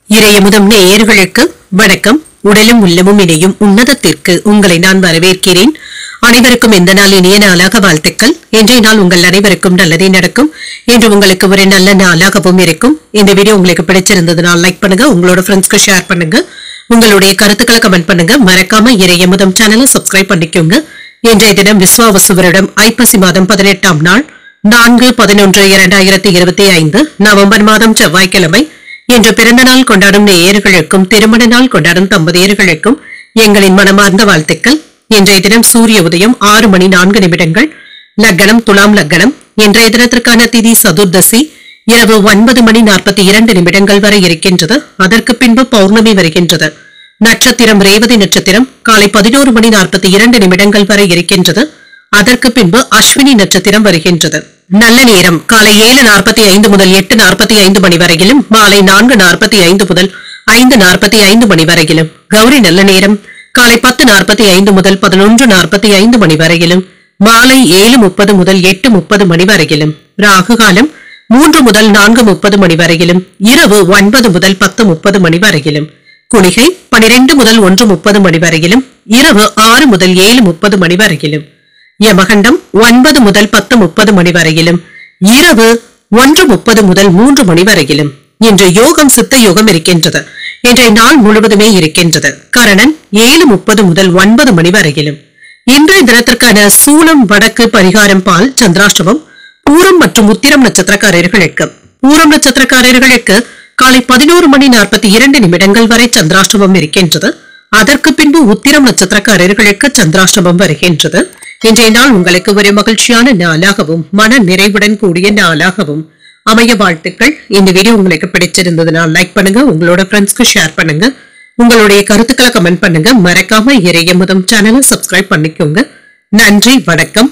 இறையமுதம் நேயர்களுக்கு வணக்கம். உடலும் உள்ளமும் இணையும் உன்னதத்திற்கு உங்களை நான் வரவேற்கிறேன். அனைவருக்கும் இந்த நாள் இனிய நாளாக வாழ்த்துக்கள். இன்றைய நாள் உங்கள் அனைவருக்கும் நல்லதே நடக்கும். இன்று உங்களுக்கு ஒரு நல்ல நாளாகவும் இருக்கும். இந்த வீடியோ உங்களுக்கு பிடிச்சிருந்ததுனால் லைக் பண்ணுங்க, உங்களோட ஃப்ரெண்ட்ஸ்க்கு ஷேர் பண்ணுங்க, உங்களுடைய கருத்துக்களை கமெண்ட் பண்ணுங்க. மறக்காம இறையமுதம் சேனலை சப்ஸ்கிரைப் பண்ணிக்கோங்க. இன்றைய தினம் விஸ்வாவசு வருடம் ஐப்பசி மாதம் 18ஆம் நாள் 4/11/2025 நவம்பர் மாதம் செவ்வாய்க்கிழமை. இன்று பிறந்த நாள் கொண்டாடும் நேயர்களுக்கும் திருமண நாள் கொண்டாடும் தம்பதியர்களுக்கும் எங்களின் மனமார்ந்த வாழ்த்துக்கள். இன்றைய தினம் சூரிய உதயம் 6:04 லக்னம் துலாம் லக்னம். இன்றைய தினத்திற்கான திதி சதுர்தசி இரவு 9:42 வரை இருக்கின்றது. அதற்கு பின்பு பௌர்ணமி வருகின்றது. நட்சத்திரம் ரேவதி நட்சத்திரம் காலை 11:42 வரை இருக்கின்றது. அதற்கு பின்பு அஸ்வினி நட்சத்திரம் வருகின்றது. நல்ல நேரம் காலை 7:45 முதல் 8:45 மணி வரையிலும், மாலை 4:45 முதல் 5:45 மணி வரையிலும். கௌரி நல்ல நேரம் காலை 10:45 முதல் 11:45 மணி வரையிலும், மாலை 7:30 முதல் 8:30 மணி வரையிலும். ராகு காலம் 3 முதல் 4:30 மணி வரையிலும், இரவு 9 முதல் 10:30 மணி வரையிலும். குளிகை 12 முதல் 1:30 மணி வரையிலும், இரவு 6 முதல் 7:30 மணி வரையிலும். யமகண்டம் 9 முதல் 10:30 மணி வரையிலும், இரவு 1:30 முதல் 3 மணி வரையிலும். இன்று யோகம் சித்த யோகம் இருக்கின்றது. இன்றைய நாள் முழுவதுமே இருக்கின்றது. கரணன் 7:30 முதல் 9 மணி வரையிலும். இன்றைய தினத்திற்கான சூலம் வடக்கு பரிகாரம் பால் சந்திராஷ்டமம். பூரம் மற்றும் உத்திரம் நட்சத்திரக்காரர்களுக்கு பூரம் நட்சத்திரக்காரர்களுக்கு காலை 11:42 வரை சந்திராஷ்டமம் இருக்கின்றது. அதற்கு பின்பு உத்திரம் நட்சத்திரக்காரர்களுக்கு சந்திராஷ்டமம் வருகின்றது. இன்றைய நாள் உங்களுக்கு ஒரு மகிழ்ச்சியான நாளாகவும் மன நிறைவுடன் கூடிய நாளாகவும் அமைய வாழ்த்துக்கள். இந்த வீடியோ உங்களுக்கு பிடிச்சிருந்ததுனால் லைக் பண்ணுங்க, உங்களோட ஃப்ரெண்ட்ஸ்க்கு ஷேர் பண்ணுங்க, உங்களுடைய கருத்துக்களை கமெண்ட் பண்ணுங்க. மறக்காம இறையமுதம் சேனலை சப்ஸ்கிரைப் பண்ணிக்கோங்க. நன்றி, வணக்கம்.